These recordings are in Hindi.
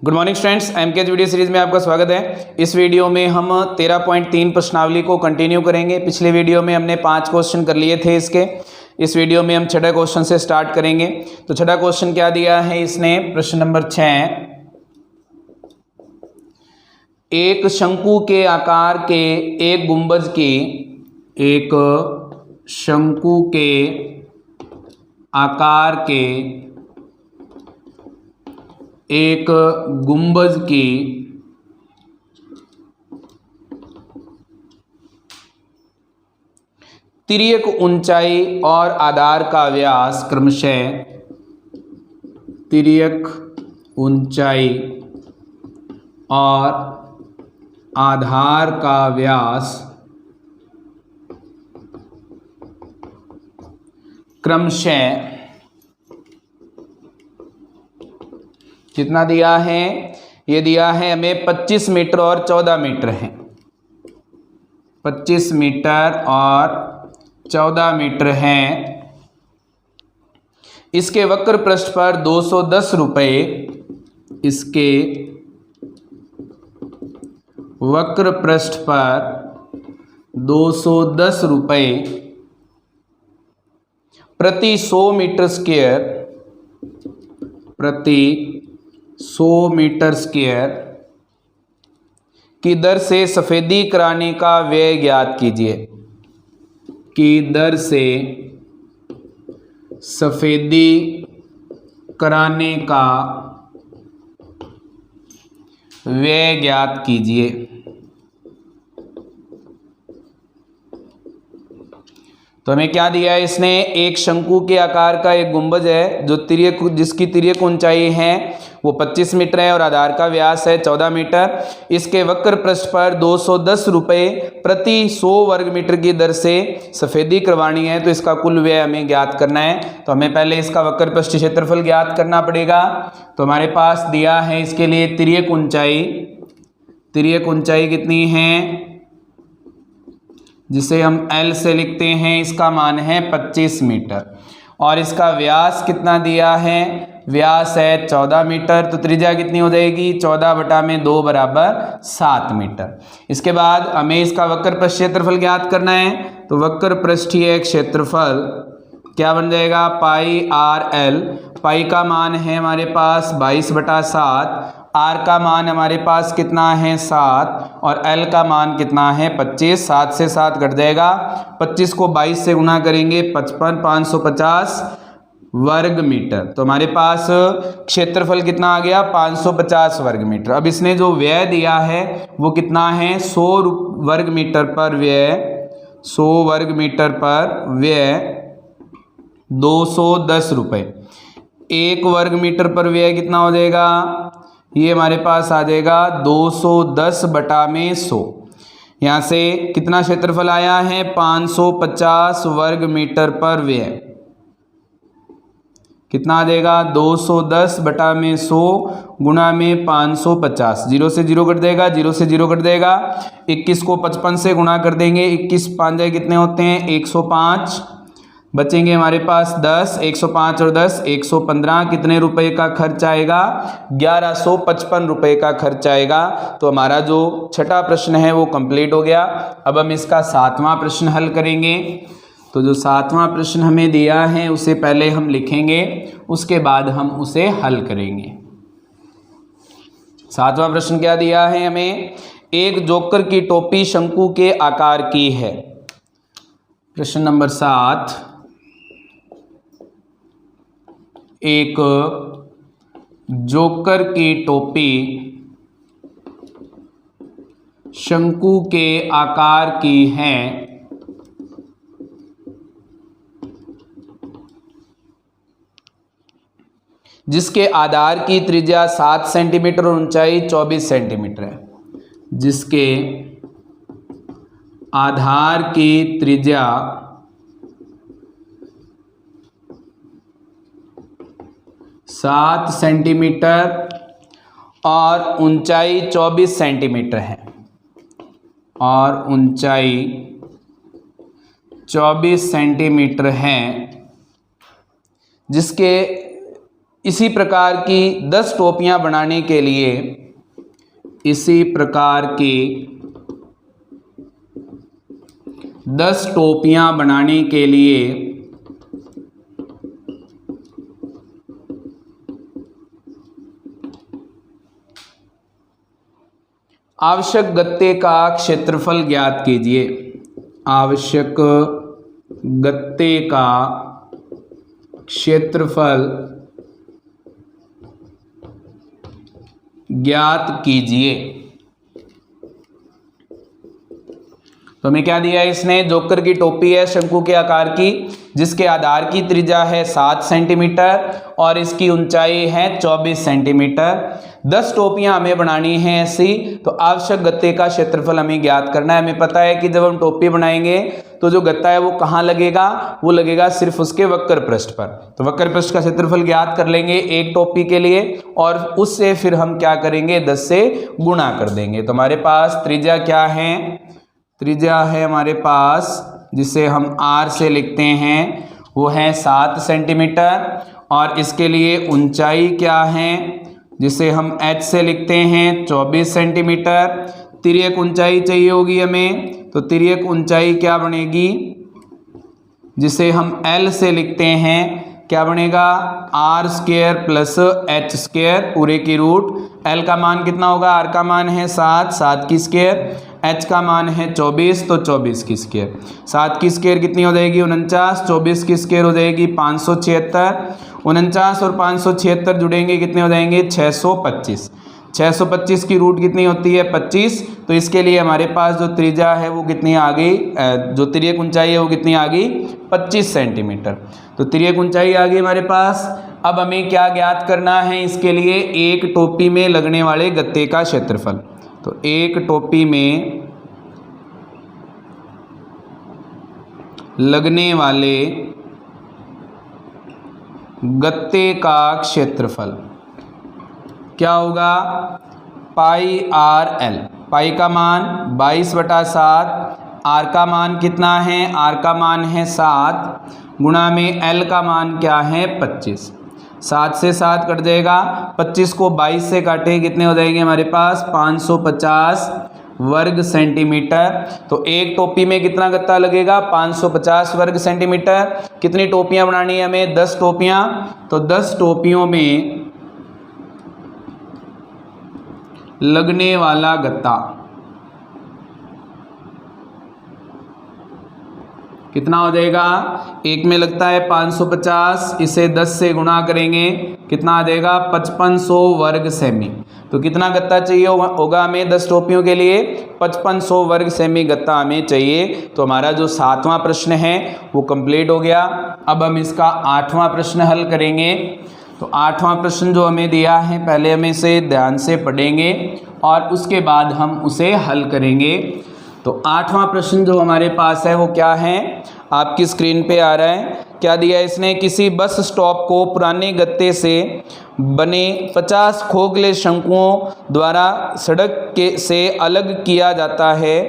Good morning students, MKH video series में आपका स्वागत है। इस वीडियो में हम 13.3 प्रश्नावली को कंटिन्यू करेंगे। पिछले वीडियो में हमने 5 क्वेश्चन कर लिए थे इसके। इस वीडियो में हम छठा क्वेश्चन से स्टार्ट करेंगे। तो छठा क्वेश्चन क्या दिया है इसने, प्रश्न नंबर 6। एक शंकु के आकार के एक गुंबज की शंकु के आकार के एक गुंबज की तिर्यक ऊंचाई और आधार का व्यास क्रमशः तिर्यक ऊंचाई और आधार का व्यास क्रमशः कितना दिया है, ये दिया है हमें 25 मीटर और 14 मीटर है। 25 मीटर और 14 मीटर हैं। इसके वक्र पृष्ठ पर 210 रुपये, इसके वक्र पृष्ठ पर 210 रुपये प्रति 100 मीटर स्क्वायर, प्रति 100 मीटर स्क्वायर की दर से सफेदी कराने का व्यय ज्ञात कीजिए। की दर से सफेदी कराने का व्यय ज्ञात कीजिए। तो हमें क्या दिया है इसने, एक शंकु के आकार का एक गुंबज है जो जिसकी तिर्यक ऊंचाई है वो 25 मीटर है और आधार का व्यास है 14 मीटर। इसके वक्र पृष्ठ पर 210 रुपये प्रति 100 वर्ग मीटर की दर से सफेदी करवानी है। तो इसका कुल व्यय हमें ज्ञात करना है। तो हमें पहले इसका वक्र पृष्ठ क्षेत्रफल ज्ञात करना पड़ेगा। तो हमारे पास दिया है इसके लिए तिर्यक ऊंचाई कितनी है, जिसे हम L से लिखते हैं, इसका मान है 25 मीटर और इसका व्यास कितना दिया है, व्यास है 14 मीटर। तो त्रिज्या कितनी हो जाएगी, 14/2 बराबर 7 मीटर। इसके बाद हमें इसका वक्र पृष्ठ क्षेत्रफल ज्ञात करना है। तो वक्र पृष्ठीय क्षेत्रफल क्या बन जाएगा, पाई आर एल। पाई का मान है हमारे पास 22/7, आर का मान हमारे पास कितना है 7 और एल का मान कितना है 25। 7 से 7 घट जाएगा, 25 को 22 से गुना करेंगे 55, 550 वर्ग मीटर। तो हमारे पास क्षेत्रफल कितना आ गया, 550 वर्ग मीटर। अब इसने जो व्यय दिया है वो कितना है, 100 वर्ग मीटर पर व्यय, 100 वर्ग मीटर पर व्यय 210 रुपये। 1 वर्ग मीटर पर व्यय कितना हो जाएगा, ये हमारे पास आ जाएगा 210/100। यहाँ से कितना क्षेत्रफल आया है, 550 वर्ग मीटर पर व्यय कितना आ जाएगा, 210/100 गुणा में 550। 0 से 0 कट देगा, 0 से 0 कट देगा। 21 को 55 से गुणा कर देंगे, 21 5 कितने होते हैं, 105। बचेंगे हमारे पास 10, 105 और 10 115। कितने रुपए का खर्च आएगा, 1155 रुपए का खर्च आएगा। तो हमारा जो छठा प्रश्न है वो कंप्लीट हो गया। अब हम इसका 7वां प्रश्न हल करेंगे। तो जो 7वां प्रश्न हमें दिया है उसे पहले हम लिखेंगे, उसके बाद हम उसे हल करेंगे। 7वां प्रश्न क्या दिया है हमें, एक जोकर की टोपी शंकु के आकार की है। प्रश्न नंबर 7, एक जोकर की टोपी शंकु के आकार की है, जिसके आधार की त्रिज्या 7 सेंटीमीटर और ऊंचाई 24 सेंटीमीटर है। जिसके आधार की त्रिज्या 7 सेंटीमीटर और ऊंचाई 24 सेंटीमीटर है, और ऊंचाई 24 सेंटीमीटर है, जिसके इसी प्रकार की 10 टोपियां बनाने के लिए, इसी प्रकार की 10 टोपियां बनाने के लिए आवश्यक गत्ते का क्षेत्रफल ज्ञात कीजिए। आवश्यक गत्ते का क्षेत्रफल ज्ञात कीजिए। तो हमें क्या दिया है इसने, जोकर की टोपी है शंकु के आकार की, जिसके आधार की त्रिज्या है 7 सेंटीमीटर और इसकी ऊंचाई है 24 सेंटीमीटर। 10 टोपियां हमें बनानी है ऐसी, तो आवश्यक गत्ते का क्षेत्रफल हमें ज्ञात करना है। हमें पता है कि जब हम टोपी बनाएंगे तो जो गत्ता है वो कहाँ लगेगा, वो लगेगा सिर्फ उसके वक्र पृष्ठ पर। तो वक्र पृष्ठ का क्षेत्रफल ज्ञात कर लेंगे एक टोपी के लिए, और उससे फिर हम क्या करेंगे, 10 से गुणा कर देंगे। तो हमारे पास त्रिज्या क्या है, त्रिज्या है हमारे पास, जिसे हम r से लिखते हैं, वो है 7 सेंटीमीटर, और इसके लिए ऊंचाई क्या है, जिसे हम h से लिखते हैं 24 सेंटीमीटर। तिर्यक ऊंचाई चाहिए होगी हमें, तो तिर्यक ऊंचाई क्या बनेगी, जिसे हम l से लिखते हैं, क्या बनेगा, r square plus h square पूरे की रूट। l का मान कितना होगा, r का मान है 7, 7 की स्क्वायर, h का मान है 24, तो 24 की स्क्वायर। 7 की स्क्वायर कितनी हो जाएगी, 49, 24 की स्क्वायर हो जाएगी 576, 49 और 576 जुड़ेंगे कितने हो जाएंगे, 625। 625 की रूट कितनी होती है, 25। तो इसके लिए हमारे पास जो त्रिज्या है वो कितनी आ गई, जो तिर्यक ऊंचाई है वो कितनी आ गई, 25 सेंटीमीटर। तो तिर्यक ऊंचाई आ गई हमारे पास। अब हमें क्या ज्ञात करना है, इसके लिए एक टोपी में लगने वाले गत्ते का क्षेत्रफल। तो एक टोपी में लगने वाले गत्ते का क्षेत्रफल क्या होगा, पाई आर एल। पाई का मान 22/7, आर का मान कितना है, आर का मान है 7, गुणा में एल का मान क्या है 25। 7 से 7 कट जाएगा, 25 को 22 से काटे कितने हो जाएंगे हमारे पास, 550 वर्ग सेंटीमीटर। तो एक टोपी में कितना गत्ता लगेगा, 550 वर्ग सेंटीमीटर। कितनी टोपियां बनानी है हमें, 10 टोपियां। तो 10 टोपियों में लगने वाला गत्ता कितना हो जाएगा, एक में लगता है 550, इसे 10 से गुणा करेंगे कितना आ जाएगा, 5500 वर्ग सेमी। तो कितना गत्ता चाहिए होगा हमें 10 टोपियों के लिए, 5500 वर्ग सेमी गत्ता हमें चाहिए। तो हमारा जो 7वां प्रश्न है वो कंप्लीट हो गया। अब हम इसका 8वां प्रश्न हल करेंगे। तो 8वां प्रश्न जो हमें दिया है, पहले हम इसे ध्यान से पढ़ेंगे और उसके बाद हम उसे हल करेंगे। तो 8वां प्रश्न जो हमारे पास है वो क्या है, आपकी स्क्रीन पे आ रहा है। क्या दिया है इसने, किसी बस स्टॉप को पुराने गत्ते से बने 50 खोखले शंकुओं द्वारा सड़क से अलग किया जाता है।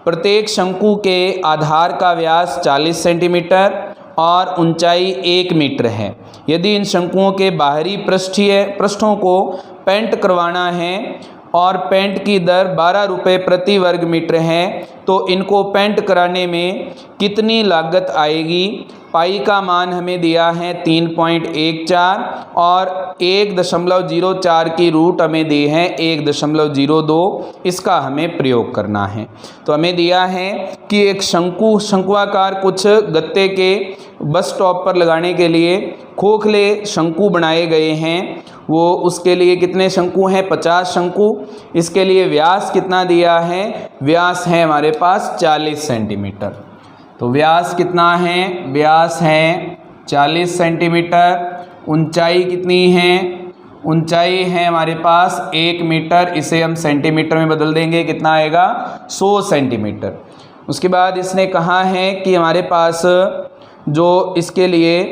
प्रत्येक शंकु के आधार का व्यास 40 सेंटीमीटर और ऊंचाई 1 मीटर है। यदि इन शंकुओं के बाहरी पृष्ठों को पेंट करवाना है और पेंट की दर 12 रुपये प्रति वर्ग मीटर है, तो इनको पेंट कराने में कितनी लागत आएगी। पाई का मान हमें दिया है 3.14 और 1.04 की रूट हमें दी है 1.02। इसका हमें प्रयोग करना है। तो हमें दिया है कि एक शंकुआकार कुछ गत्ते के बस स्टॉप पर लगाने के लिए खोखले शंकु बनाए गए हैं। वो उसके लिए कितने शंकु हैं, 50 शंकु। इसके लिए व्यास कितना दिया है, व्यास है हमारे पास 40 सेंटीमीटर। तो व्यास कितना है, व्यास है 40 सेंटीमीटर। ऊंचाई कितनी है, ऊंचाई है हमारे पास 1 मीटर। इसे हम सेंटीमीटर में बदल देंगे, कितना आएगा 100 सेंटीमीटर। उसके बाद इसने कहा है कि हमारे पास जो इसके लिए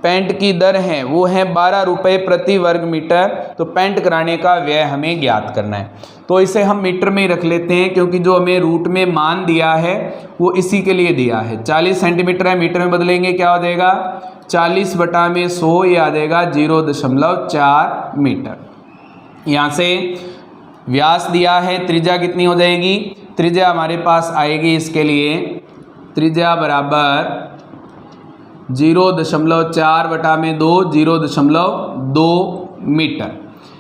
पेंट की दर है वो है 12 रुपये प्रति वर्ग मीटर। तो पेंट कराने का व्यय हमें ज्ञात करना है। तो इसे हम मीटर में ही रख लेते हैं, क्योंकि जो हमें रूट में मान दिया है वो इसी के लिए दिया है। 40 सेंटीमीटर है, मीटर में बदलेंगे क्या हो जाएगा, 40 बटा में 100, ये आ जाएगा 0.4 मीटर। यहाँ से व्यास दिया है, त्रिज्या कितनी हो जाएगी, त्रिज्या हमारे पास आएगी इसके लिए, त्रिज्या बराबर 0.4 बटा में 2, 0.2 मीटर।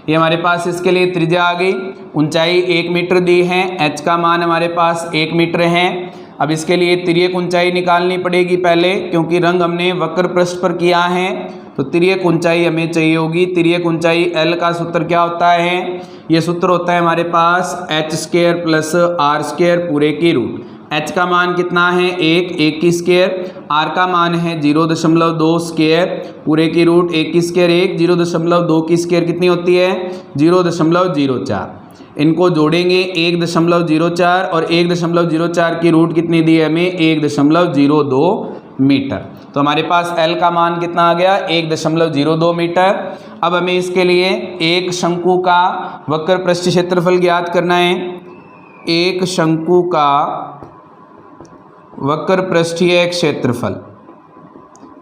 ये हमारे पास इसके लिए त्रिज्या आ गई। ऊंचाई 1 मीटर दी है, h का मान हमारे पास 1 मीटर है। अब इसके लिए तिर्यक ऊंचाई निकालनी पड़ेगी पहले, क्योंकि रंग हमने वक्र पृष्ठ पर किया है, तो तिर्यक ऊंचाई हमें चाहिए होगी। तिर्यक ऊंचाई L का सूत्र क्या होता है, ये सूत्र होता है हमारे पास h² प्लस r² पूरे की रूट। h का मान कितना है 1 की स्क्वायर, r का मान है 0.2 स्क्वायर पूरे की रूट 1 की स्क्वायर 1, 0.2 की स्क्वायर कितनी होती है 0.04। इनको जोड़ेंगे 1.04 और 1.04 की रूट कितनी दी है हमें 1.02 मीटर। तो हमारे पास L का मान कितना आ गया 1.02 मीटर। अब हमें इसके लिए एक शंकु का वक्र पृष्ठ क्षेत्रफल ज्ञात करना है। एक शंकु का वक्र पृष्ठीय क्षेत्रफल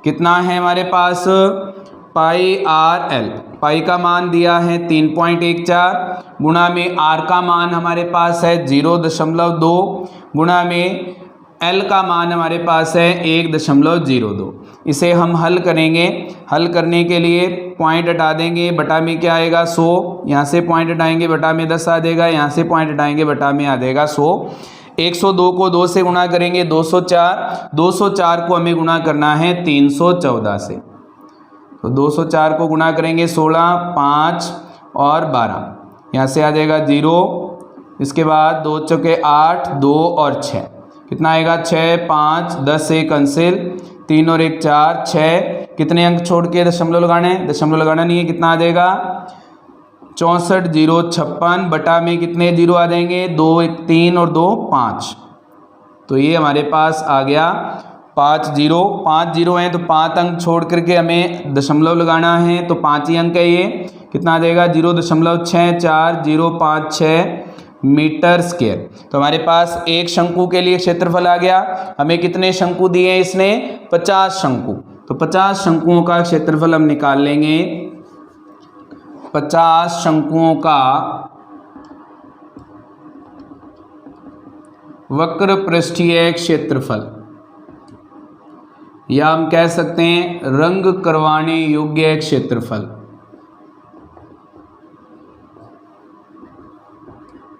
कितना है हमारे पास, पाई आर एल। पाई का मान दिया है 3.14 गुणा में आर का मान हमारे पास है 0.2 गुणा में एल का मान हमारे पास है 1.02। इसे हम हल करेंगे। हल करने के लिए पॉइंट हटा देंगे, बटा में क्या आएगा 100, यहाँ से पॉइंट हटाएंगे बटा में 10 आ जाएगा, यहाँ से पॉइंट हटाएंगे बटा में आ जाएगा 100। 102 को 2 से गुणा करेंगे 204, 204 को हमें गुणा करना है 314 से, तो 204 को गुणा करेंगे 16, 5 और 12, यहाँ से आ जाएगा 0। इसके बाद 2 चौके 8, 2 और 6 कितना आएगा 6, 5, 10 1 कैंसिल, 3 और 1 4, 6 कितने अंक छोड़ के दशमलव लगाना है, दशमलव लगाना नहीं है, कितना आ जाएगा 64, 0 56 बटा में कितने जीरो आ जाएंगे 2 1 3 और 2 5, तो ये हमारे पास आ गया 5 जीरो हैं, तो 5 अंक छोड़ करके हमें दशमलव लगाना है, तो 5 ही अंक है ये, कितना आ जाएगा 0.640556 मीटर स्क्वायर। तो हमारे पास एक शंकु के लिए क्षेत्रफल आ गया। हमें कितने शंकु दिए हैं इसने 50 शंकु, तो 50 शंकुओं का क्षेत्रफल हम निकाल लेंगे। 50 शंकुओं का वक्र पृष्ठीय क्षेत्रफल, या हम कह सकते हैं रंग करवाने योग्य क्षेत्रफल,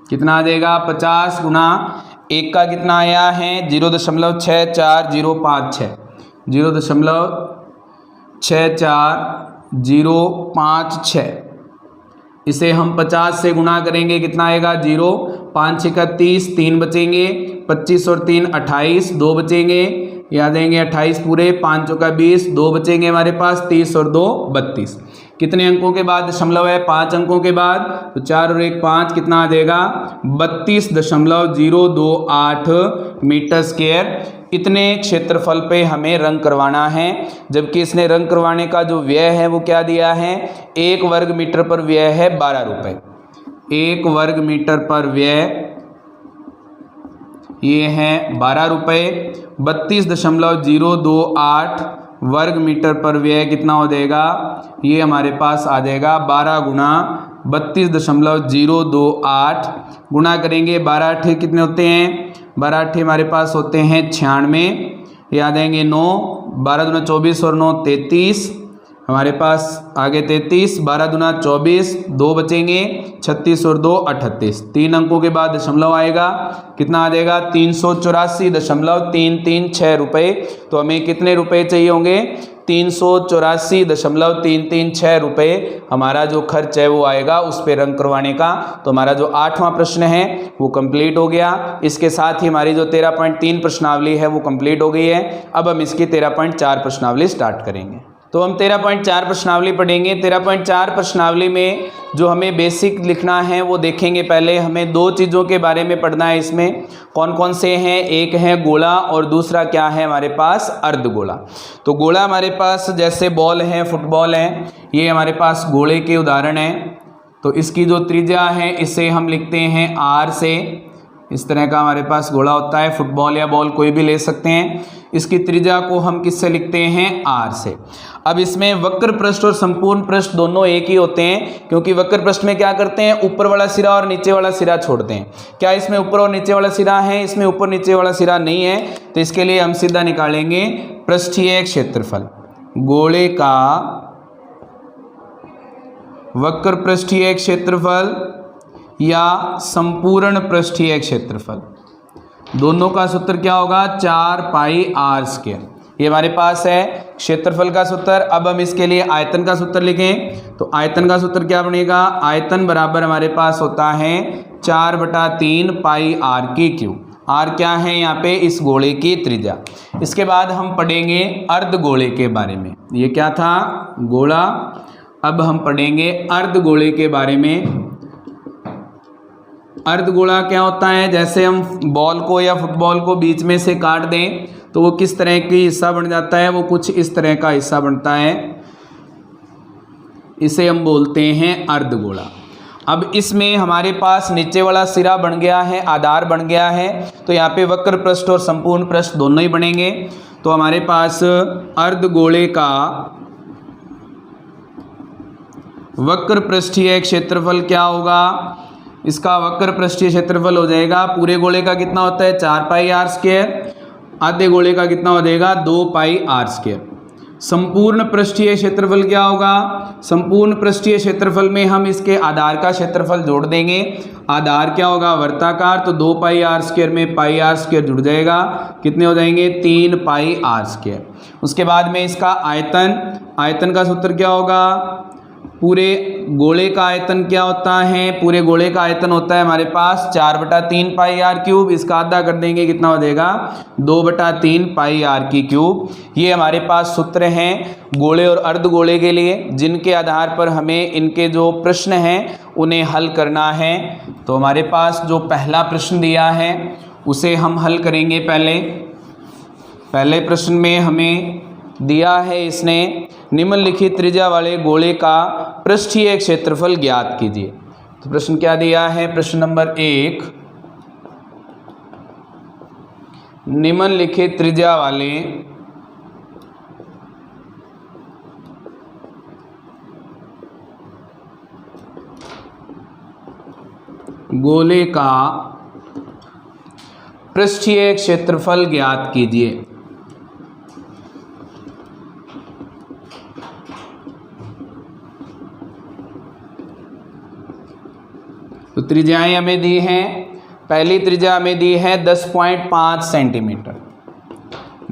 कितना आ जाएगा 50 गुना 1 का कितना आया है 0.64056, 0.64056। इसे हम 50 से गुणा करेंगे, कितना आएगा 0, 5 6 30, 3 बचेंगे, 25 और 3 28, 2 बचेंगे, याद देंगे 28 पूरे, 5 चौका 20, 2 बचेंगे हमारे पास, 30 और 2 32। कितने अंकों के बाद दशमलव है 5 अंकों के बाद, तो 4 और 1 5, कितना आ जाएगा 32.028 मीटर स्क्वायर। इतने क्षेत्रफल पे हमें रंग करवाना है, जबकि इसने रंग करवाने का जो व्यय है वो क्या दिया है 1 वर्ग मीटर पर व्यय है 12 रुपये। 1 वर्ग मीटर पर व्यय ये है 12 रुपये। 32.028 वर्ग मीटर पर व्यय कितना हो जाएगा, ये हमारे पास आ जाएगा 12 गुना 32.028 गुणा करेंगे 12 8 कितने होते हैं, 12 8 हमारे पास होते हैं 96, याद आएंगे 9, 12 दूना 24 और 9 33, हमारे पास आगे 33, 12 दूना 24, 2 बचेंगे, 36 और 2 38, 3 अंकों के बाद दशमलव आएगा, कितना आ जाएगा 384.336 रुपये। तो हमें कितने रुपए चाहिए होंगे 384.336 रुपये हमारा जो खर्च है वो आएगा उस पे रंग करवाने का। तो हमारा जो 8वां प्रश्न है वो कंप्लीट हो गया। इसके साथ ही हमारी जो 13.3 प्रश्नावली है वो कंप्लीट हो गई है। अब हम इसकी 13.4 प्रश्नावली स्टार्ट करेंगे। तो हम 13.4 प्रश्नावली पढ़ेंगे। 13.4 प्रश्नावली में जो हमें बेसिक लिखना है वो देखेंगे। पहले हमें 2 चीज़ों के बारे में पढ़ना है। इसमें कौन कौन से हैं, एक है गोला और दूसरा क्या है हमारे पास अर्धगोला। तो गोला हमारे पास जैसे बॉल है, फुटबॉल है, ये हमारे पास गोले के उदाहरण हैं। तो इसकी जो त्रिज्या है इसे हम लिखते हैं r से, इस तरह का हमारे पास गोला होता है, फुटबॉल या बॉल कोई भी ले सकते हैं। इसकी त्रिज्या को हम किससे लिखते हैं, r से। अब इसमें वक्र पृष्ठ और संपूर्ण पृष्ठ दोनों एक ही होते हैं, क्योंकि वक्र पृष्ठ में क्या करते हैं, ऊपर वाला सिरा और नीचे वाला सिरा छोड़ते हैं। क्या इसमें ऊपर और नीचे वाला सिरा है, इसमें ऊपर नीचे वाला सिरा नहीं है, तो इसके लिए हम सीधा निकालेंगे पृष्ठीय क्षेत्रफल। गोले का वक्र पृष्ठीय क्षेत्रफल या संपूर्ण पृष्ठीय क्षेत्रफल, दोनों का सूत्र क्या होगा, 4 पाई r स्क्वायर। ये हमारे पास है क्षेत्रफल का सूत्र। अब हम इसके लिए आयतन का सूत्र लिखें, तो आयतन का सूत्र क्या बनेगा, आयतन बराबर हमारे पास होता है 4/3 पाई r की क्यूब। r क्या है यहाँ पे, इस गोले की त्रिज्या। इसके बाद हम पढ़ेंगे अर्धगोले के बारे में। ये क्या था, गोला। अब हम पढ़ेंगे अर्धगोले के बारे में। अर्धगोला क्या होता है, जैसे हम बॉल को या फुटबॉल को बीच में से काट दें तो वो किस तरह की हिस्सा बन जाता है, वो कुछ इस तरह का हिस्सा बनता है, इसे हम बोलते हैं अर्धगोला। अब इसमें हमारे पास नीचे वाला सिरा बन गया है, आधार बन गया है, तो यहाँ पे वक्र पृष्ठ और संपूर्ण पृष्ठ दोनों ही बनेंगे। तो हमारे पास अर्धगोले का वक्र पृष्ठीय क्षेत्रफल क्या होगा, इसका वक्र पृष्ठीय क्षेत्रफल हो जाएगा, पूरे गोले का कितना होता है 4 पाई r स्क्वायर, आधे गोले का कितना हो जाएगा 2 पाई r स्क्वायर। संपूर्ण पृष्ठीय क्षेत्रफल क्या होगा, संपूर्ण पृष्ठीय क्षेत्रफल में हम इसके आधार का क्षेत्रफल जोड़ देंगे। आधार क्या होगा, वर्ताकार, तो 2 पाई r स्क्वायर में पाई r स्क्वायर जुड़ जाएगा, कितने हो जाएंगे 3 पाई r स्क्वायर। उसके बाद में इसका आयतन, आयतन का सूत्र क्या होगा, पूरे गोले का आयतन क्या होता है, पूरे गोले का आयतन होता है हमारे पास 4/3 पाई r क्यूब। इसका आधा कर देंगे, कितना हो जाएगा 2/3 पाई r की क्यूब। ये हमारे पास सूत्र हैं गोले और अर्धगोले के लिए, जिनके आधार पर हमें इनके जो प्रश्न हैं उन्हें हल करना है। तो हमारे पास जो पहला प्रश्न दिया है उसे हम हल करेंगे। पहले प्रश्न में हमें दिया है इसने, निम्नलिखित त्रिज्या वाले गोले का पृष्ठीय क्षेत्रफल ज्ञात कीजिए। तो प्रश्न क्या दिया है, प्रश्न नंबर 1, निम्नलिखित त्रिज्या वाले गोले का पृष्ठीय क्षेत्रफल ज्ञात कीजिए। तो त्रिज्याएं हमें दी हैं, पहली त्रिज्या हमें दी है 10.5 सेंटीमीटर,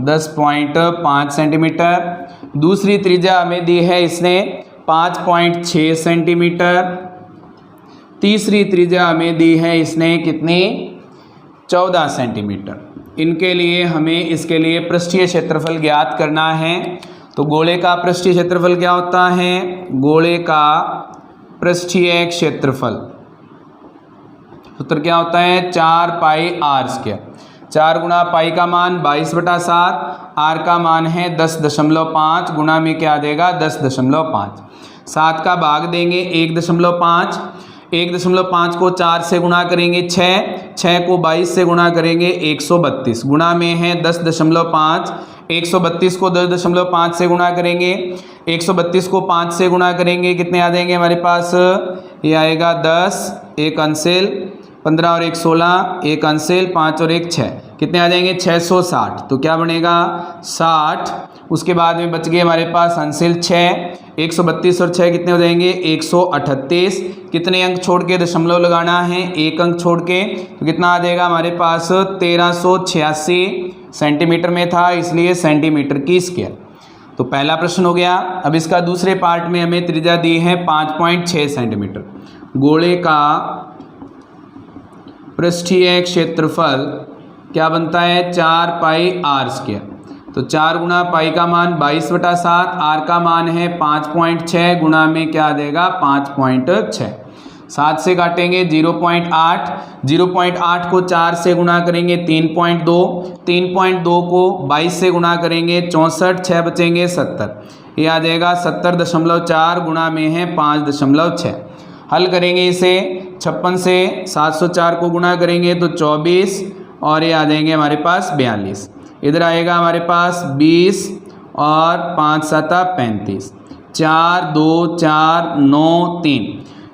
10.5 सेंटीमीटर। दूसरी त्रिज्या हमें दी है इसने 5.6 सेंटीमीटर। तीसरी त्रिज्या हमें दी है इसने कितनी, 14 सेंटीमीटर। इनके लिए हमें इसके लिए पृष्ठीय क्षेत्रफल ज्ञात करना है। तो गोले का पृष्ठीय क्षेत्रफल क्या होता है, गोले का पृष्ठीय क्षेत्रफल सूत्र क्या होता है, 4 पाई r स्क्वायर। 4 गुणा पाई का मान 22/7, r का मान है 10.5, गुणा में क्या आ जाएगा 10.5। 7 का भाग देंगे 1.5, 1.5 को 4 से गुणा करेंगे 6 को 22 से गुणा करेंगे 132, गुणा में है 10.5। 132 को 10.5 से गुणा करेंगे, 132 को 5 से गुणा करेंगे, कितने आ जाएंगे हमारे पास, ये आएगा 10, 1 अंशेल 15 और 1 16, 1 अंशेल 5 और 1 6, कितने आ जाएंगे 660। तो क्या बनेगा 60। उसके बाद में बच गए हमारे पास अंशेल 6, 132 और 6 कितने हो जाएंगे 138। कितने अंक छोड़ के दशमलव लगाना है, 1 अंक छोड़ के, तो कितना आ जाएगा हमारे पास 1386 सेंटीमीटर में था, इसलिए सेंटीमीटर की स्क्वायर। तो पहला प्रश्न हो गया। अब इसका दूसरे पार्ट में हमें त्रिज्या दी है 5.6 सेंटीमीटर। गोले का पृष्ठीय क्षेत्रफल क्या बनता है, 4 पाई r स्क्वायर। तो 4 गुणा पाई का मान 22/7, r का मान है 5.6, गुणा में क्या आ जाएगा 5.6। 7 से काटेंगे 0.8, 0.8 को 4 से गुणा करेंगे 3.2, 3.2 को 22 से गुणा करेंगे 64, 6 बचेंगे 70, ये आ जाएगा 70.4, गुणा में है 5.6। हल करेंगे इसे 56 से 704 को गुणा करेंगे तो 24 और ये आ जाएंगे हमारे पास 42। इधर आएगा हमारे पास 20 और 5 7 35, 4 2 4 9 3,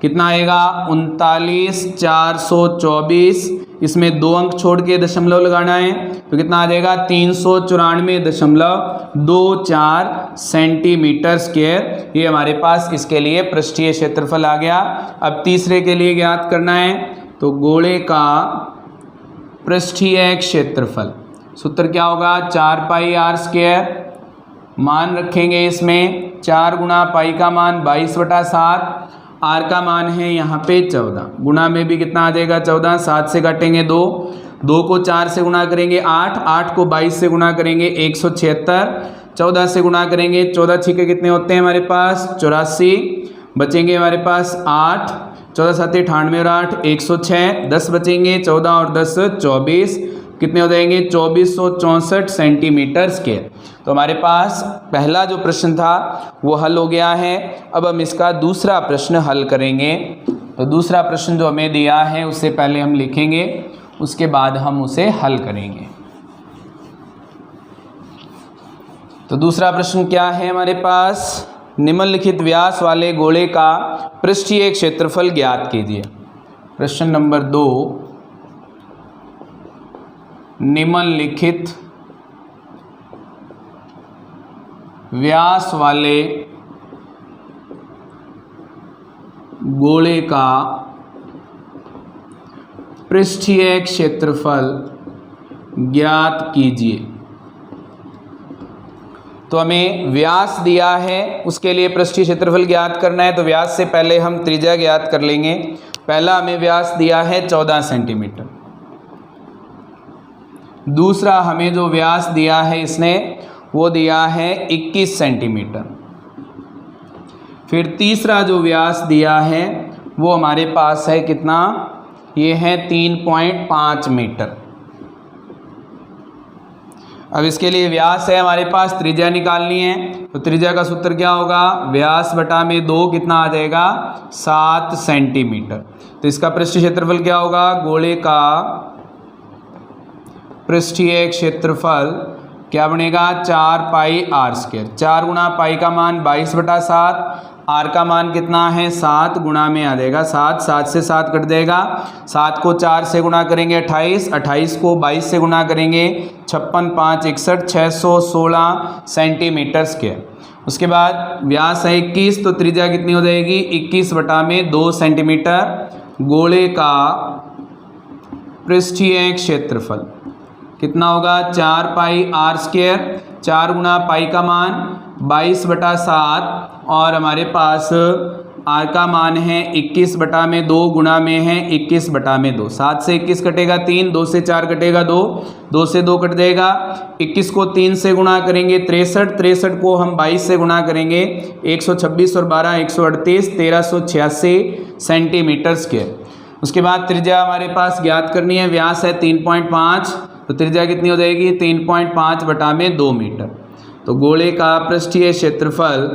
कितना आएगा 39 424। इसमें 2 अंक छोड़ के दशमलव लगाना है तो कितना आ जाएगा 394.24 सेंटीमीटर स्क्वायर। ये हमारे पास इसके लिए पृष्ठीय क्षेत्रफल आ गया। अब तीसरे के लिए ज्ञात करना है तो गोले का पृष्ठीय क्षेत्रफल सूत्र क्या होगा 4 पाई आर स्क्वायर। मान रखेंगे इसमें 4 गुणा पाई का मान 22/7, आर का मान है यहाँ पे 14, गुणा में भी कितना आ जाएगा 14, 7 से काटेंगे 2, 2 को 4 से गुणा करेंगे 8, 8 को 22 से गुणा करेंगे 176, 14 से गुणा करेंगे 14 छिके कितने होते हैं हमारे पास 84, बचेंगे हमारे पास 8, 14 7 98 और 8 106, 10 बचेंगे 14 और 10 24, कितने हो जाएंगे 2464 सेंटीमीटर स्क्वायर। तो हमारे पास पहला जो प्रश्न था वो हल हो गया है। अब हम इसका दूसरा प्रश्न हल करेंगे। तो दूसरा प्रश्न जो हमें दिया है उससे पहले हम लिखेंगे, उसके बाद हम उसे हल करेंगे। तो दूसरा प्रश्न क्या है हमारे पास, निम्नलिखित व्यास वाले गोले का पृष्ठीय क्षेत्रफल ज्ञात कीजिए। प्रश्न नंबर 2, निम्नलिखित व्यास वाले गोले का पृष्ठीय क्षेत्रफल ज्ञात कीजिए। तो हमें व्यास दिया है, उसके लिए पृष्ठीय क्षेत्रफल ज्ञात करना है। तो व्यास से पहले हम त्रिज्या ज्ञात कर लेंगे। पहला हमें व्यास दिया है 14 सेंटीमीटर, दूसरा हमें जो व्यास दिया है इसने वो दिया है 21 सेंटीमीटर, फिर तीसरा जो व्यास दिया है वो हमारे पास है कितना, ये है 3.5 मीटर। अब इसके लिए व्यास है हमारे पास, त्रिज्या निकालनी है। तो त्रिज्या का सूत्र क्या होगा, व्यास बटा में 2 कितना आ जाएगा 7 सेंटीमीटर। तो इसका पृष्ठीय क्षेत्रफल क्या होगा, गोले का पृष्ठीय क्षेत्रफल क्या बनेगा 4 पाई आर स्क्वायर। 4 गुणा पाई का मान 22/7, आर का मान कितना है 7, गुणा में आ जाएगा 7, 7 से 7 कट जाएगा, 7 को 4 से गुणा करेंगे 28, 28 को 22 से गुणा करेंगे 56 5 61, 616 सेंटीमीटर स्क्वायर। उसके बाद व्यास है 21, तो त्रिज्या कितनी हो जाएगी 21 बटा में 2 सेंटीमीटर। गोले का पृष्ठीय क्षेत्रफल कितना होगा 4 पाई आर स्क्वायर, 4 गुणा पाई का मान 22/7 और हमारे पास आर का मान है 21 बटा में 2, गुणा में है 21 बटा में 2, 7 से 21 कटेगा 3, 2 से 4 कटेगा 2, 2 से 2 कट जाएगा, 21 को 3 से गुणा करेंगे 63, 63 को हम 22 से गुणा करेंगे 126 और 12 138, 1386 सेंटीमीटर स्क्वायर। उसके बाद त्रिज्या हमारे पास ज्ञात करनी है, व्यास है 3.5, तो त्रिज्या कितनी हो जाएगी 3.5 बटा में 2 मीटर। तो गोले का पृष्ठीय क्षेत्रफल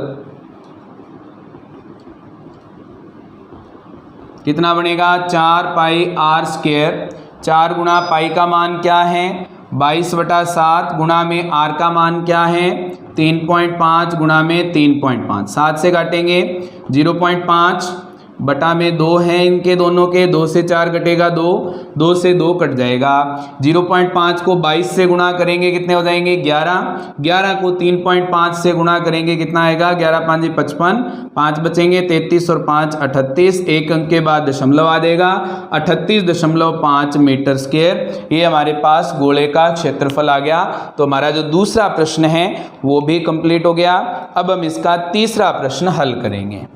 कितना बनेगा 4 पाई आर स्क्वायर, 4 गुणा पाई का मान क्या है 22/7, गुणा में आर का मान क्या है 3.5, गुणा में 3.5, 7 से काटेंगे 0.5 बटा में 2 है इनके दोनों के, 2 से 4 कटेगा 2, 2 से 2 कट जाएगा, 0.5 को 22 से गुणा करेंगे कितने हो जाएंगे 11, 11 को 3.5 से गुणा करेंगे कितना आएगा 11 5 55, 5 बचेंगे 33 और 5 38, एक अंक के बाद दशमलव आ जाएगा 38.5 मीटर स्क्वायर। ये हमारे पास गोले का क्षेत्रफल आ गया। तो हमारा जो दूसरा प्रश्न है वो भी कंप्लीट हो गया। अब हम इसका तीसरा प्रश्न हल करेंगे।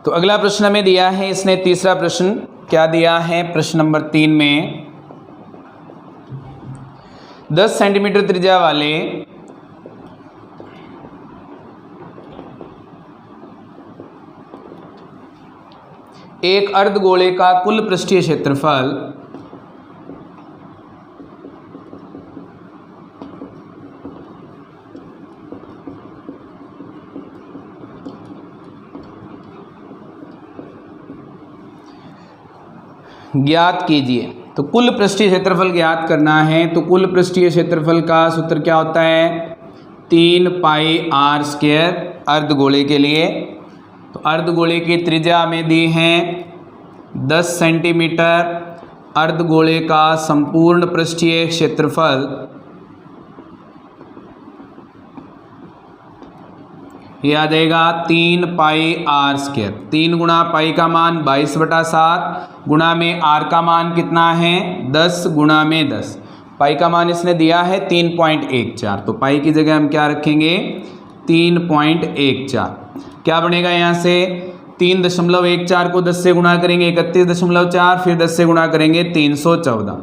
तो अगला प्रश्न हमें दिया है, इसने तीसरा प्रश्न क्या दिया है, प्रश्न नंबर 3 में 10 सेंटीमीटर त्रिज्या वाले एक अर्धगोले का कुल पृष्ठीय क्षेत्रफल ज्ञात कीजिए। तो कुल पृष्ठीय क्षेत्रफल ज्ञात करना है, तो कुल पृष्ठीय क्षेत्रफल का सूत्र क्या होता है, 3 पाई r स्क्वायर अर्धगोले के लिए। तो अर्धगोले की त्रिज्या हमें दी है 10 सेंटीमीटर। अर्धगोले का संपूर्ण पृष्ठीय क्षेत्रफल यह आ जाएगा 3 पाई r स्क्वायर। 3 गुणा पाई का मान 22/7 गुणा में r का मान कितना है 10 गुणा में 10। पाई का मान इसने दिया है 3.14, तो पाई की जगह हम क्या रखेंगे 3.14। क्या बनेगा यहाँ से 3.14 को 10 से गुणा करेंगे 31.4, फिर 10 से गुणा करेंगे 314।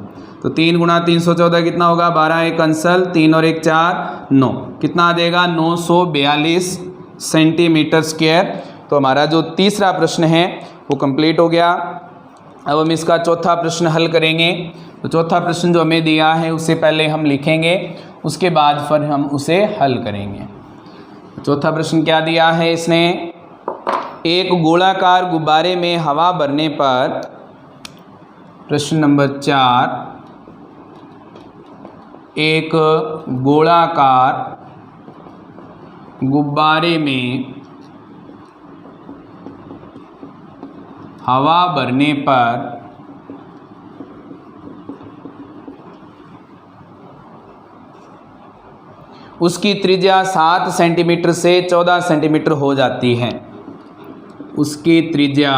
तो 3 गुणा 314 कितना होगा, 12 एक अंसल, 3 और 1 4 9, कितना आ जाएगा 942 सेंटीमीटर स्क्वायर। तो हमारा जो तीसरा प्रश्न है वो कंप्लीट हो गया। अब हम इसका चौथा प्रश्न हल करेंगे। तो चौथा प्रश्न जो हमें दिया है उसे पहले हम लिखेंगे, उसके बाद फिर हम उसे हल करेंगे। चौथा प्रश्न क्या दिया है इसने, एक गोलाकार गुब्बारे में हवा भरने पर, प्रश्न नंबर 4, एक गोलाकार गुब्बारे में हवा भरने पर उसकी त्रिज्या 7 सेंटीमीटर से 14 सेंटीमीटर हो जाती है। उसकी त्रिज्या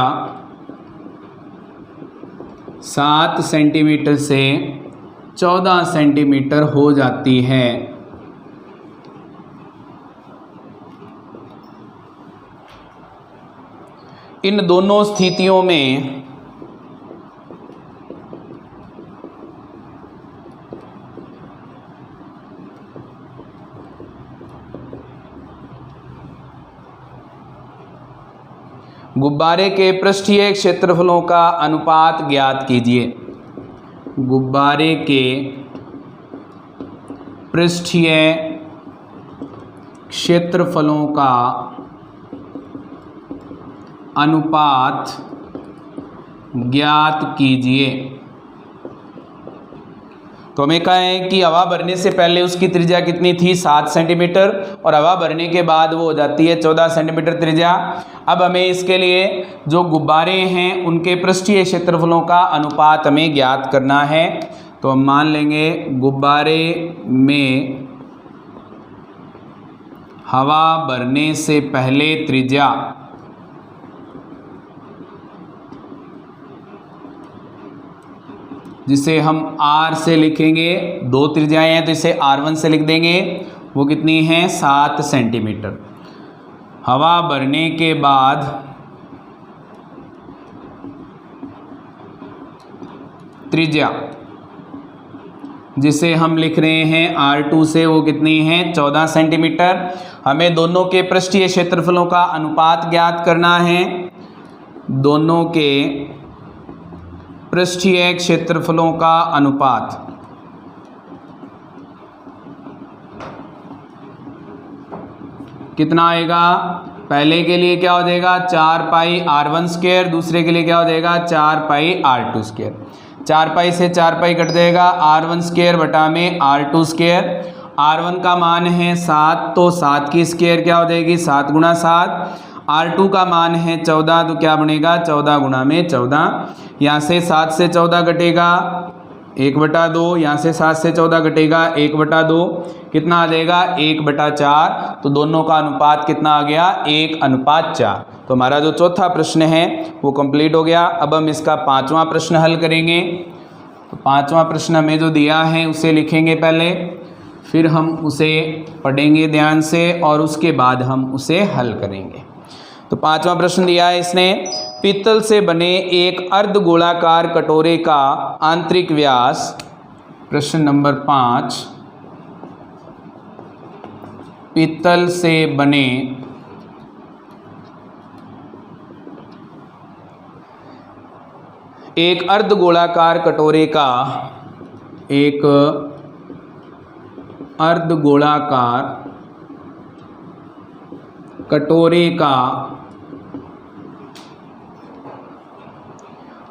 7 सेंटीमीटर से 14 सेंटीमीटर हो जाती है। इन दोनों स्थितियों में गुब्बारे के पृष्ठीय क्षेत्रफलों का अनुपात ज्ञात कीजिए। गुब्बारे के पृष्ठीय क्षेत्रफलों का अनुपात ज्ञात कीजिए। तो हमें कहा है कि हवा भरने से पहले उसकी त्रिज्या कितनी थी 7 सेंटीमीटर, और हवा भरने के बाद वो हो जाती है 14 सेंटीमीटर त्रिज्या। अब हमें इसके लिए जो गुब्बारे हैं उनके पृष्ठीय क्षेत्रफलों का अनुपात हमें ज्ञात करना है। तो हम मान लेंगे गुब्बारे में हवा भरने से पहले त्रिज्या जिसे हम R से लिखेंगे, 2 त्रिज्याएं हैं तो इसे R1 से लिख देंगे, वो कितनी है 7 सेंटीमीटर। हवा भरने के बाद त्रिज्या जिसे हम लिख रहे हैं R2 से, वो कितनी है 14 सेंटीमीटर। हमें दोनों के पृष्ठीय क्षेत्रफलों का अनुपात ज्ञात करना है। दोनों के पृष्ठीय क्षेत्रफलों का अनुपात कितना आएगा, पहले के लिए क्या हो जाएगा 4 पाई R1 स्क्वायर, दूसरे के लिए क्या हो जाएगा 4 पाई R2 स्क्वायर। 4 पाई से 4 पाई कट जाएगा, R1 स्क्वायर बटा में R2 स्क्वायर। R1 का मान है 7, तो 7 की स्क्वायर क्या हो जाएगी 7 गुणा 7। R2 का मान है 14, तो क्या बनेगा 14 गुणा में 14। यहाँ से 7 से 14 घटेगा 1/2, यहाँ से 7 से 14 घटेगा 1/2, कितना आ जाएगा 1/4। तो दोनों का अनुपात कितना आ गया 1:4। तो हमारा जो चौथा प्रश्न है वो कंप्लीट हो गया। अब हम इसका 5वां प्रश्न हल करेंगे। तो 5वां प्रश्न हमें जो दिया है उसे लिखेंगे पहले, फिर हम उसे पढ़ेंगे ध्यान से और उसके बाद हम उसे हल करेंगे। तो 5वां प्रश्न दिया है इसने, पीतल से बने एक अर्धगोलाकार कटोरे का आंतरिक व्यास, प्रश्न नंबर 5, पीतल से बने एक अर्धगोलाकार कटोरे का, एक अर्धगोलाकार कटोरे का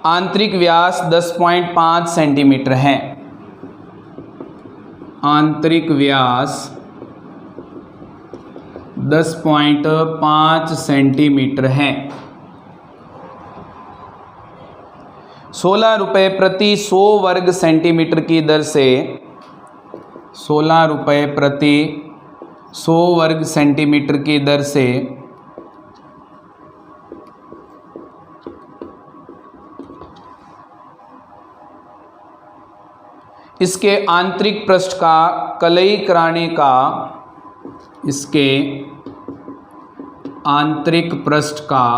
आंतरिक व्यास 10.5 सेंटीमीटर है। आंतरिक व्यास 10.5 सेंटीमीटर है। 16 रुपये प्रति 100 वर्ग सेंटीमीटर की दर से 16 रुपये प्रति 100 वर्ग सेंटीमीटर की दर से इसके आंतरिक पृष्ठ का कलई कराने का, इसके आंतरिक पृष्ठ का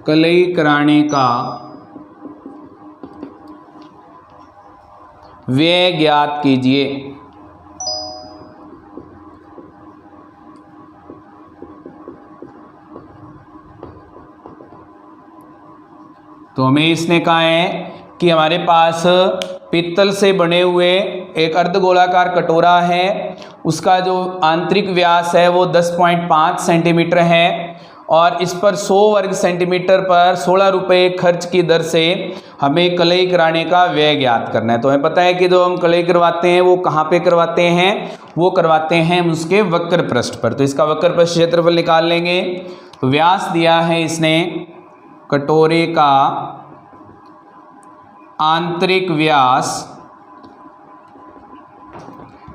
कलई कराने का व्यय ज्ञात कीजिए। तो हमें इसने कहा है कि हमारे पास पीतल से बने हुए एक अर्धगोलाकार कटोरा है, उसका जो आंतरिक व्यास है वो 10.5 सेंटीमीटर है और इस पर 100 वर्ग सेंटीमीटर पर 16 रुपये खर्च की दर से हमें कलई कराने का व्यय ज्ञात करना है। तो हमें पता है कि जो हम कलई करवाते हैं वो कहाँ पे करवाते हैं, वो करवाते हैं उसके वक्र पृष्ठ पर। तो इसका वक्र पृष्ठ क्षेत्रफल निकाल लेंगे। तो व्यास दिया है इसने कटोरे का आंतरिक व्यास,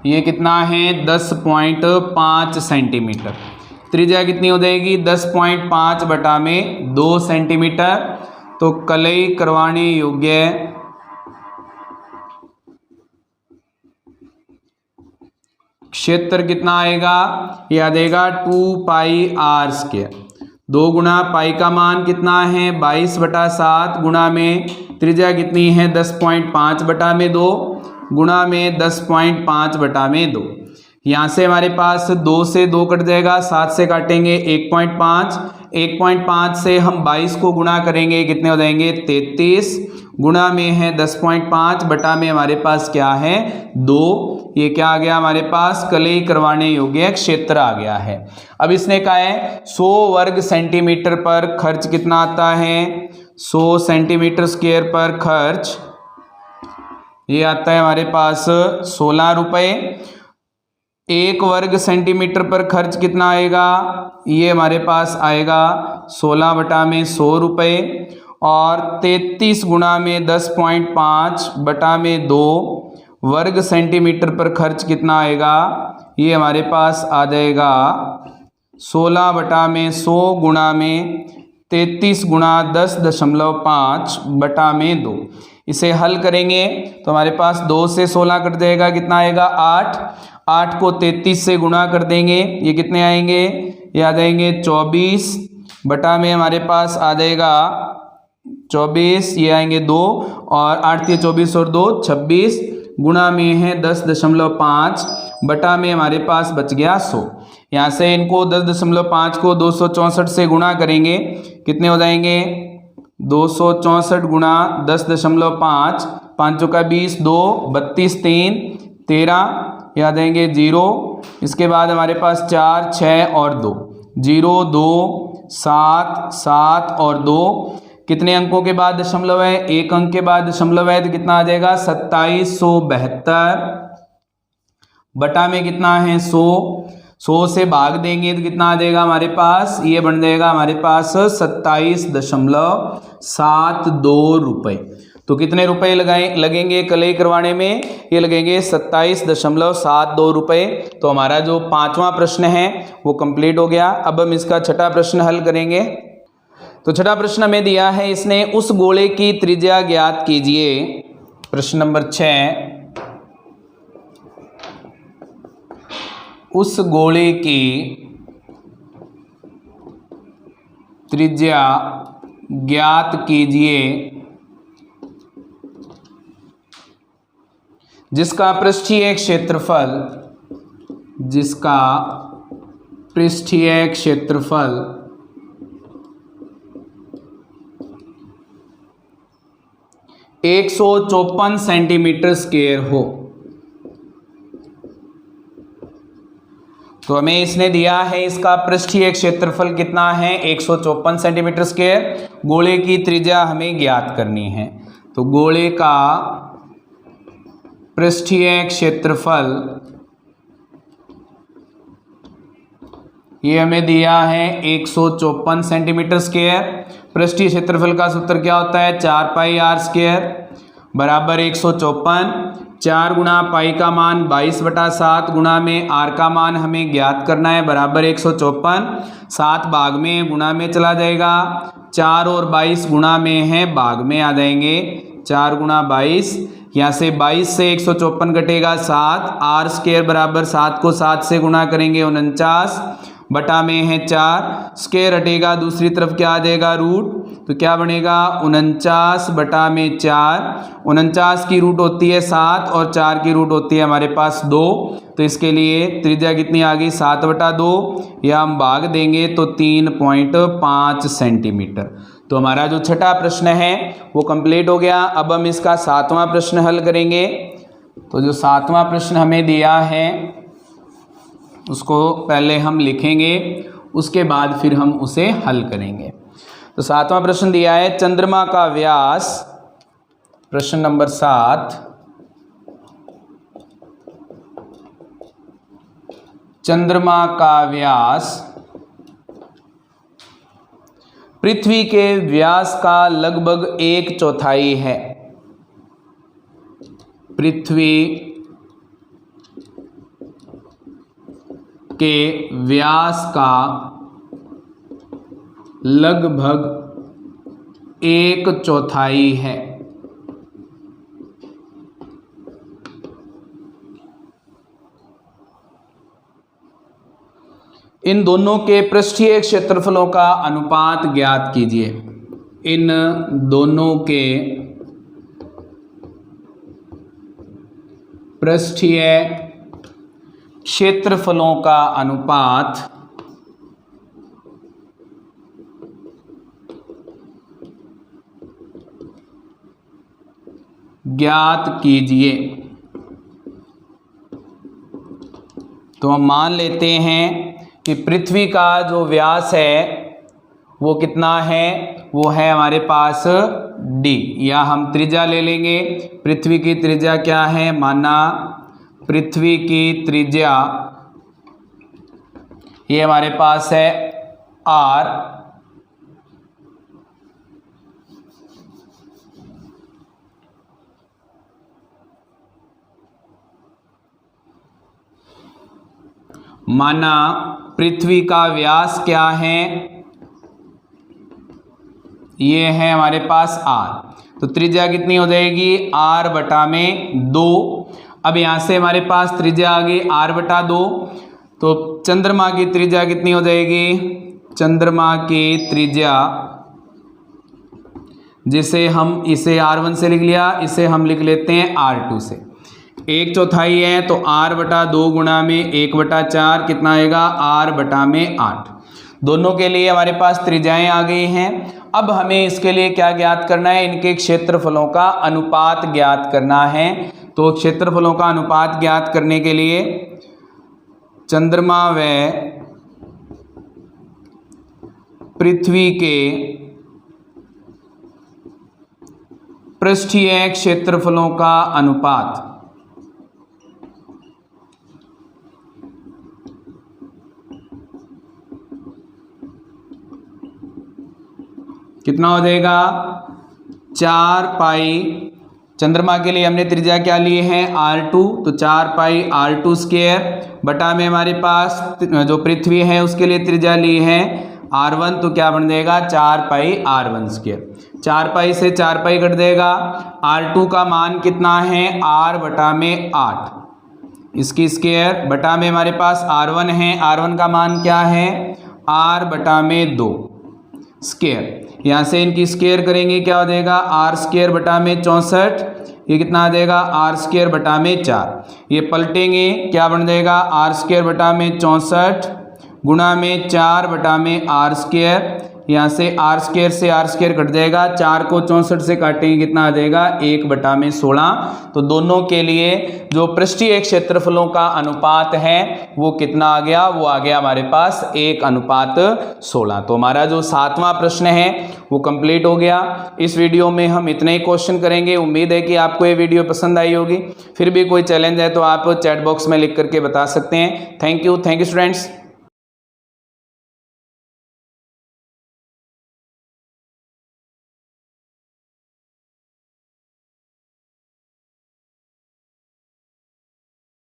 ये कितना है 10.5 सेंटीमीटर। त्रिज्या कितनी हो जाएगी 10.5 बटा में 2 सेंटीमीटर। तो कलई करवाने योग्य क्षेत्र कितना आएगा, यह आ जाएगा 2 पाई आर स्क्वायर। 2 गुणा पाई का मान कितना है 22 बटा 7 गुणा में त्रिज्या कितनी है 10.5 बटा में 2 गुणा में 10.5 बटा में 2। यहाँ से हमारे पास 2 से 2 कट जाएगा, 7 से काटेंगे 1.5, 1.5 से हम 22 को गुणा करेंगे, कितने हो जाएंगे 33 गुणा में है 10.5 बटा में हमारे पास क्या है 2। ये क्या आ गया हमारे पास कलई करवाने योग्य क्षेत्र आ गया है। अब इसने कहा है 100 वर्ग सेंटीमीटर पर खर्च कितना आता है, 100 सेंटीमीटर स्क्वायर पर खर्च ये आता है हमारे पास 16 रुपये। 1 वर्ग सेंटीमीटर पर खर्च कितना आएगा, ये हमारे पास आएगा 16 बटा में 100 रुपये और 33 गुणा में 10.5 बटा में 2 वर्ग सेंटीमीटर पर खर्च कितना आएगा, ये हमारे पास आ जाएगा 16 बटा में 100 गुणा में 33 गुणा 10.5 बटा में 2। इसे हल करेंगे तो हमारे पास 2 से 16 कट जाएगा, कितना आएगा 8। 8 को 33 से गुणा कर देंगे, ये कितने आएंगे, ये आ जाएंगे 24 बटा में हमारे पास आ जाएगा 24, ये आएंगे 2 और 8 के 24 और 2 26 गुणा में है 10.5 बटा में हमारे पास बच गया 100। यहाँ से इनको 10.5 को 264 से गुणा करेंगे, कितने हो जाएंगे 264 गुणा 10.5, 5 का 20, 2 32 3 13, याद देंगे 0। इसके बाद हमारे पास 4 6 और 2 0 2 7 7 और 2, कितने अंकों के बाद दशमलव है, 1 अंक के बाद दशमलव है, तो कितना आ जाएगा 2772 बटा में कितना है 100। 100 से भाग देंगे तो कितना आ जाएगा हमारे पास, ये बन जाएगा हमारे पास 27.72 रुपये। तो कितने रुपए लगेंगे कलई करवाने में, ये लगेंगे 27.72 रुपये। तो हमारा जो 5वां प्रश्न है वो कंप्लीट हो गया। अब हम इसका छठा प्रश्न हल करेंगे। तो छठा प्रश्न हमें दिया है इसने, उस गोले की त्रिज्या ज्ञात कीजिए। प्रश्न नंबर 6, उस गोले की त्रिज्या ज्ञात कीजिए जिसका पृष्ठीय क्षेत्रफल 154 सेंटीमीटर स्क्वायर हो तो हमें इसने दिया है इसका पृष्ठीय क्षेत्रफल कितना है 154 सेंटीमीटर स्क्वायर। गोले की त्रिज्या हमें ज्ञात करनी है। तो गोले का पृष्ठीय क्षेत्रफल ये हमें दिया है 154 सेंटीमीटर स्क्वायर। पृष्ठीय क्षेत्रफल का सूत्र क्या होता है 4 पाई आर स्क्वायर बराबर 154। 4 गुणा पाई का मान 22/7 गुणा में आर का मान हमें ज्ञात करना है बराबर 154। 7 भाग में गुणा में चला जाएगा, 4 और 22 गुणा में है भाग में आ जाएंगे। 4 गुणा 22, यहाँ से 22 से 154 घटेगा 7। आर स्क्वायर बराबर 7 को 7 से गुणा करेंगे 49 बटा में है 4। स्क्वायर हटेगा, दूसरी तरफ क्या आ जाएगा रूट, तो क्या बनेगा 49 बटा में 4। 49 की रूट होती है 7 और 4 की रूट होती है हमारे पास 2। तो इसके लिए त्रिज्या कितनी आ गई 7/2, या हम भाग देंगे तो 3.5 सेंटीमीटर। तो हमारा जो छठा प्रश्न है वो कंप्लीट हो गया। अब हम इसका 7वां प्रश्न हल करेंगे। तो जो 7वां प्रश्न हमें दिया है उसको पहले हम लिखेंगे, उसके बाद फिर हम उसे हल करेंगे। तो 7वां प्रश्न दिया है चंद्रमा का व्यास, प्रश्न नंबर 7, चंद्रमा का व्यास पृथ्वी के व्यास का लगभग 1/4 है। पृथ्वी के व्यास का लगभग 1/4 है। इन दोनों के पृष्ठीय क्षेत्रफलों का अनुपात ज्ञात कीजिए। इन दोनों के पृष्ठीय क्षेत्रफलों का अनुपात ज्ञात कीजिए। तो हम मान लेते हैं कि पृथ्वी का जो व्यास है वो कितना है, वो है हमारे पास d, या हम त्रिज्या ले लेंगे। पृथ्वी की त्रिज्या क्या है, माना पृथ्वी की त्रिज्या ये हमारे पास है r, माना पृथ्वी का व्यास क्या है, ये है हमारे पास r। तो त्रिज्या कितनी हो जाएगी r/2। अब यहाँ से हमारे पास त्रिज्या आ गई r/2। तो चंद्रमा की त्रिज्या कितनी हो जाएगी, चंद्रमा की त्रिज्या जिसे हम इसे r1 से लिख लिया, इसे हम लिख लेते हैं r2 से। 1/4 है तो r/2 गुणा में 1/4 कितना आएगा r/8। दोनों के लिए हमारे पास त्रिज्याएं आ गई हैं। अब हमें इसके लिए क्या ज्ञात करना है, इनके क्षेत्रफलों का अनुपात ज्ञात करना है। तो क्षेत्रफलों का अनुपात ज्ञात करने के लिए चंद्रमा व पृथ्वी के पृष्ठीय क्षेत्रफलों का अनुपात कितना हो जाएगा 4 पाई। चंद्रमा के लिए हमने त्रिज्या क्या लिए हैं r2, तो 4 पाई r2 स्क्वायर बटा में हमारे पास जो पृथ्वी है उसके लिए त्रिज्या ली है r1, तो क्या बन जाएगा 4 पाई r1 स्क्वायर। 4 पाई से 4 पाई कट देगा। r2 का मान कितना है r/8, इसकी स्क्वायर बटा में हमारे पास r1 है, r1 का मान क्या है r/2 स्क्वायर। यहाँ से इनकी स्क्वायर करेंगे क्या हो जाएगा r²/64, ये कितना आ जाएगा r²/4। ये पलटेंगे क्या बन जाएगा r²/64 गुणा में 4 बटा में r², यहाँ से आर स्क्वायर कट जाएगा, 4 को 64 से काटेंगे कितना आ जाएगा 1/16। तो दोनों के लिए जो पृष्ठीय क्षेत्रफलों का अनुपात है वो कितना आ गया, वो आ गया हमारे पास 1:16। तो हमारा जो 7वां प्रश्न है वो कंप्लीट हो गया। इस वीडियो में हम इतने ही क्वेश्चन करेंगे। उम्मीद है कि आपको ये वीडियो पसंद आई होगी। फिर भी कोई चैलेंज है तो आप चैट बॉक्स में लिख करके बता सकते हैं। Thank you students.